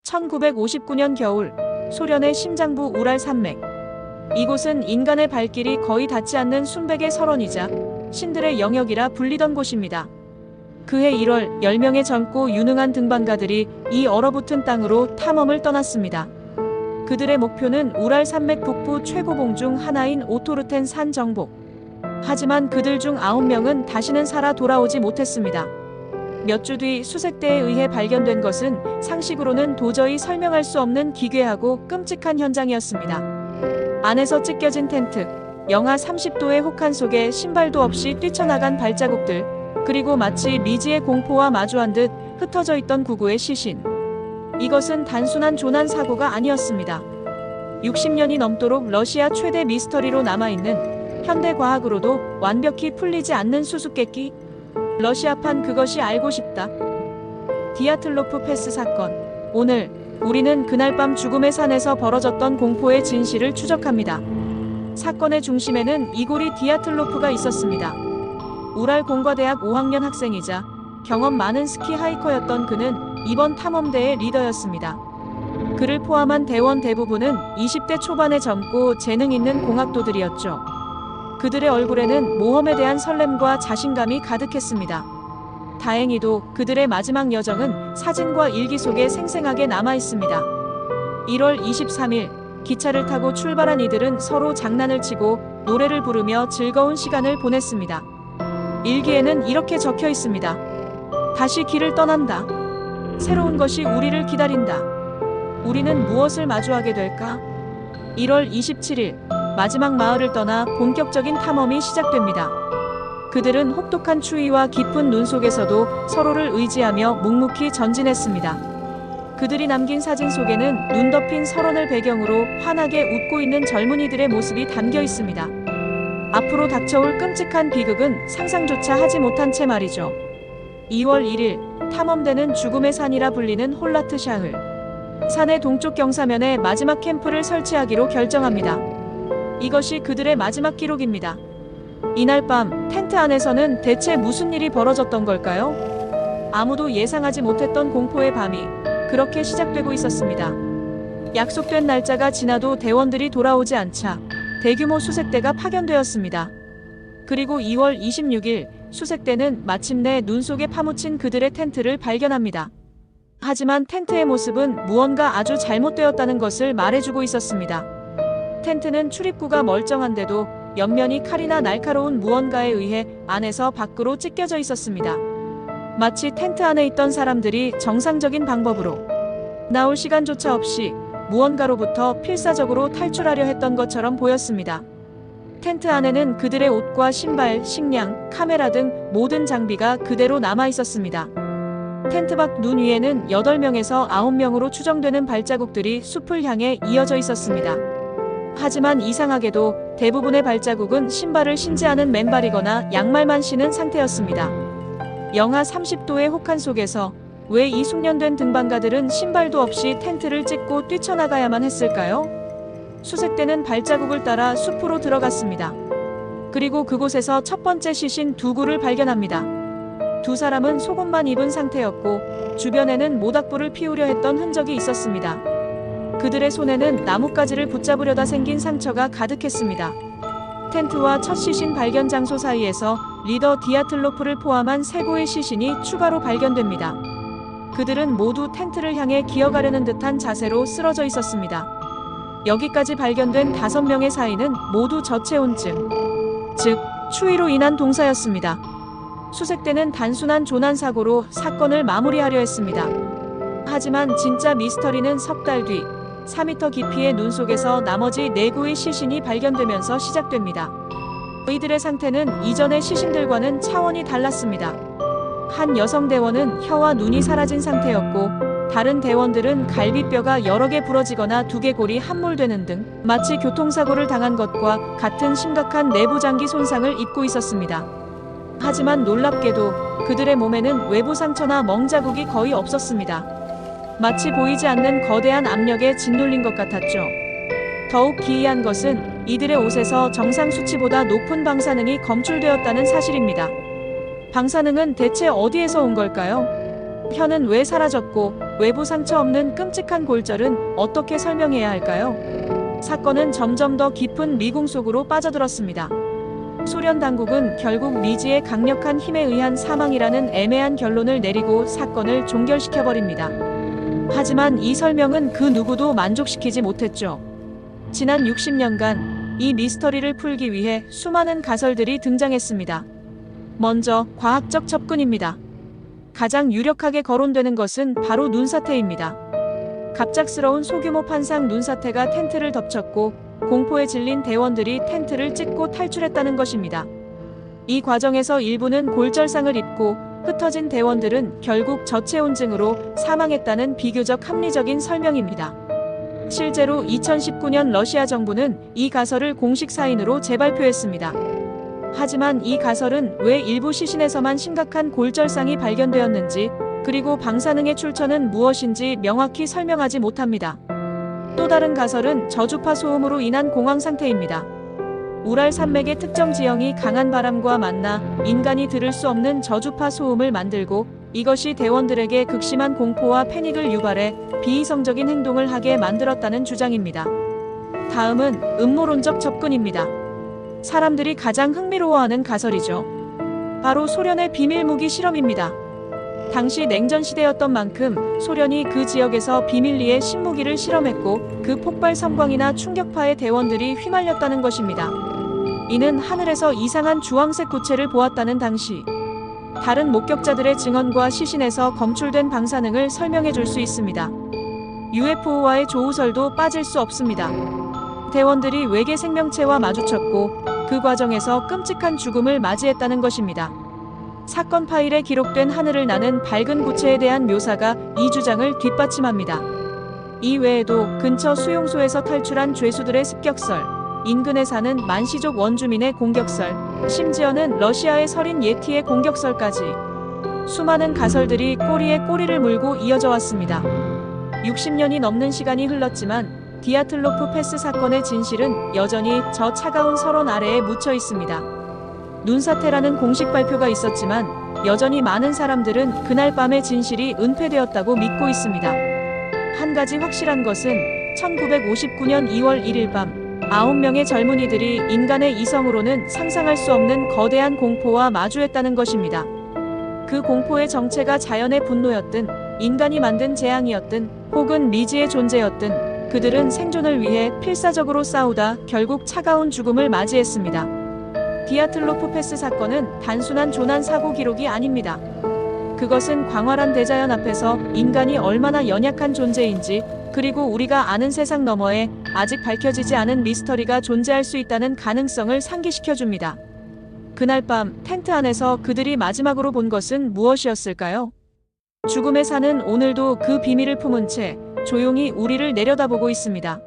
1959년 겨울, 소련의 심장부 우랄 산맥. 이곳은 인간의 발길이 거의 닿지 않는 순백의 설원이자 신들의 영역이라 불리던 곳입니다. 그해 1월 10명의 젊고 유능한 등반가들이 이 얼어붙은 땅으로 탐험을 떠났습니다. 그들의 목표는 우랄 산맥 북부 최고봉 중 하나인 오토르텐 산 정복. 하지만 그들 중 9명은 다시는 살아 돌아오지 못했습니다. 몇 주 뒤 수색대에 의해 발견된 것은 상식으로는 도저히 설명할 수 없는 기괴하고 끔찍한 현장이었습니다. 안에서 찢겨진 텐트, 영하 30도의 혹한 속에 신발도 없이 뛰쳐나간 발자국들, 그리고 마치 미지의 공포와 마주한 듯 흩어져 있던 구구의 시신. 이것은 단순한 조난 사고가 아니었습니다. 60년이 넘도록 러시아 최대 미스터리로 남아있는 현대 과학으로도 완벽히 풀리지 않는 수수께끼. 러시아판 그것이 알고 싶다. 디아틀로프 패스 사건. 오늘 우리는 그날 밤 죽음의 산에서 벌어졌던 공포의 진실을 추적합니다. 사건의 중심에는 이고리 디아틀로프가 있었습니다. 우랄 공과대학 5학년 학생이자 경험 많은 스키 하이커였던 그는 이번 탐험대의 리더였습니다. 그를 포함한 대원 대부분은 20대 초반의 젊고 재능 있는 공학도들이었죠. 그들의 얼굴에는 모험에 대한 설렘과 자신감이 가득했습니다. 다행히도 그들의 마지막 여정은 사진과 일기 속에 생생하게 남아있습니다. 1월 23일, 기차를 타고 출발한 이들은 서로 장난을 치고 노래를 부르며 즐거운 시간을 보냈습니다. 일기에는 이렇게 적혀 있습니다. 다시 길을 떠난다. 새로운 것이 우리를 기다린다. 우리는 무엇을 마주하게 될까? 1월 27일, 마지막 마을을 떠나 본격적인 탐험이 시작됩니다. 그들은 혹독한 추위와 깊은 눈 속에서도 서로를 의지하며 묵묵히 전진했습니다. 그들이 남긴 사진 속에는 눈 덮인 설원을 배경으로 환하게 웃고 있는 젊은이들의 모습이 담겨 있습니다. 앞으로 닥쳐올 끔찍한 비극은 상상조차 하지 못한 채 말이죠. 2월 1일, 탐험대는 죽음의 산이라 불리는 홀라트 샤흘 산의 동쪽 경사면에 마지막 캠프를 설치하기로 결정합니다. 이것이 그들의 마지막 기록입니다. 이날 밤 텐트 안에서는 대체 무슨 일이 벌어졌던 걸까요? 아무도 예상하지 못했던 공포의 밤이 그렇게 시작되고 있었습니다. 약속된 날짜가 지나도 대원들이 돌아오지 않자 대규모 수색대가 파견되었습니다. 그리고 2월 26일 수색대는 마침내 눈 속에 파묻힌 그들의 텐트를 발견합니다. 하지만 텐트의 모습은 무언가 아주 잘못되었다는 것을 말해주고 있었습니다. 텐트는 출입구가 멀쩡한데도 옆면이 칼이나 날카로운 무언가에 의해 안에서 밖으로 찢겨져 있었습니다. 마치 텐트 안에 있던 사람들이 정상적인 방법으로 나올 시간조차 없이 무언가로부터 필사적으로 탈출하려 했던 것처럼 보였습니다. 텐트 안에는 그들의 옷과 신발, 식량, 카메라 등 모든 장비가 그대로 남아 있었습니다. 텐트 밖 눈 위에는 8명에서 9명으로 추정되는 발자국들이 숲을 향해 이어져 있었습니다. 하지만 이상하게도 대부분의 발자국은 신발을 신지 않은 맨발이거나 양말만 신은 상태였습니다. 영하 30도의 혹한 속에서 왜 이 숙련된 등반가들은 신발도 없이 텐트를 찢고 뛰쳐나가야만 했을까요? 수색대는 발자국을 따라 숲으로 들어갔습니다. 그리고 그곳에서 첫 번째 시신 두 구를 발견합니다. 두 사람은 속옷만 입은 상태였고 주변에는 모닥불을 피우려 했던 흔적이 있었습니다. 그들의 손에는 나뭇가지를 붙잡으려다 생긴 상처가 가득했습니다. 텐트와 첫 시신 발견 장소 사이에서 리더 디아틀로프를 포함한 세 구의 시신이 추가로 발견됩니다. 그들은 모두 텐트를 향해 기어가려는 듯한 자세로 쓰러져 있었습니다. 여기까지 발견된 5명의 사인은 모두 저체온증, 즉 추위로 인한 동사였습니다. 수색대는 단순한 조난 사고로 사건을 마무리하려 했습니다. 하지만 진짜 미스터리는 석 달 뒤 4m 깊이의 눈 속에서 나머지 4구의 시신이 발견되면서 시작됩니다. 이들의 상태는 이전의 시신들과는 차원이 달랐습니다. 한 여성 대원은 혀와 눈이 사라진 상태였고 다른 대원들은 갈비뼈가 여러 개 부러지거나 두개골이 함몰되는 등 마치 교통사고를 당한 것과 같은 심각한 내부 장기 손상을 입고 있었습니다. 하지만 놀랍게도 그들의 몸에는 외부 상처나 멍자국이 거의 없었습니다. 마치 보이지 않는 거대한 압력에 짓눌린 것 같았죠. 더욱 기이한 것은 이들의 옷에서 정상 수치보다 높은 방사능이 검출되었다는 사실입니다. 방사능은 대체 어디에서 온 걸까요? 혀는 왜 사라졌고 외부 상처 없는 끔찍한 골절은 어떻게 설명해야 할까요? 사건은 점점 더 깊은 미궁 속으로 빠져들었습니다. 소련 당국은 결국 리지의 강력한 힘에 의한 사망이라는 애매한 결론을 내리고 사건을 종결시켜버립니다. 하지만 이 설명은 그 누구도 만족시키지 못했죠. 지난 60년간 이 미스터리를 풀기 위해 수많은 가설들이 등장했습니다. 먼저 과학적 접근입니다. 가장 유력하게 거론되는 것은 바로 눈사태입니다. 갑작스러운 소규모 판상 눈사태가 텐트를 덮쳤고 공포에 질린 대원들이 텐트를 찢고 탈출했다는 것입니다. 이 과정에서 일부는 골절상을 입고 흩어진 대원들은 결국 저체온증으로 사망했다는 비교적 합리적인 설명입니다. 실제로 2019년 러시아 정부는 이 가설을 공식 사인으로 재발표했습니다. 하지만 이 가설은 왜 일부 시신에서만 심각한 골절상이 발견되었는지, 그리고 방사능의 출처는 무엇인지 명확히 설명하지 못합니다. 또 다른 가설은 저주파 소음으로 인한 공황 상태입니다. 우랄 산맥의 특정 지형이 강한 바람과 만나 인간이 들을 수 없는 저주파 소음을 만들고 이것이 대원들에게 극심한 공포와 패닉을 유발해 비이성적인 행동을 하게 만들었다는 주장입니다. 다음은 음모론적 접근입니다. 사람들이 가장 흥미로워하는 가설이죠. 바로 소련의 비밀무기 실험입니다. 당시 냉전 시대였던 만큼 소련이 그 지역에서 비밀리에 신무기를 실험했고 그 폭발 섬광이나 충격파에 대원들이 휘말렸다는 것입니다. 이는 하늘에서 이상한 주황색 구체를 보았다는 당시 다른 목격자들의 증언과 시신에서 검출된 방사능을 설명해 줄 수 있습니다. UFO와의 조우설도 빠질 수 없습니다. 대원들이 외계 생명체와 마주쳤고 그 과정에서 끔찍한 죽음을 맞이했다는 것입니다. 사건 파일에 기록된 하늘을 나는 밝은 구체에 대한 묘사가 이 주장을 뒷받침합니다. 이 외에도 근처 수용소에서 탈출한 죄수들의 습격설, 인근에 사는 만시족 원주민의 공격설, 심지어는 러시아의 서린 예티의 공격설까지 수많은 가설들이 꼬리에 꼬리를 물고 이어져 왔습니다. 60년이 넘는 시간이 흘렀지만 디아틀로프 패스 사건의 진실은 여전히 저 차가운 설원 아래에 묻혀 있습니다. 눈사태라는 공식 발표가 있었지만 여전히 많은 사람들은 그날 밤의 진실이 은폐되었다고 믿고 있습니다. 한 가지 확실한 것은 1959년 2월 1일 밤 9명의 젊은이들이 인간의 이성으로는 상상할 수 없는 거대한 공포와 마주했다는 것입니다. 그 공포의 정체가 자연의 분노였든 인간이 만든 재앙이었든 혹은 미지의 존재였든 그들은 생존을 위해 필사적으로 싸우다 결국 차가운 죽음을 맞이했습니다. 디아틀로프 패스 사건은 단순한 조난 사고 기록이 아닙니다. 그것은 광활한 대자연 앞에서 인간이 얼마나 연약한 존재인지, 그리고 우리가 아는 세상 너머에 아직 밝혀지지 않은 미스터리가 존재할 수 있다는 가능성을 상기시켜줍니다. 그날 밤 텐트 안에서 그들이 마지막으로 본 것은 무엇이었을까요? 죽음의 산은 오늘도 그 비밀을 품은 채 조용히 우리를 내려다보고 있습니다.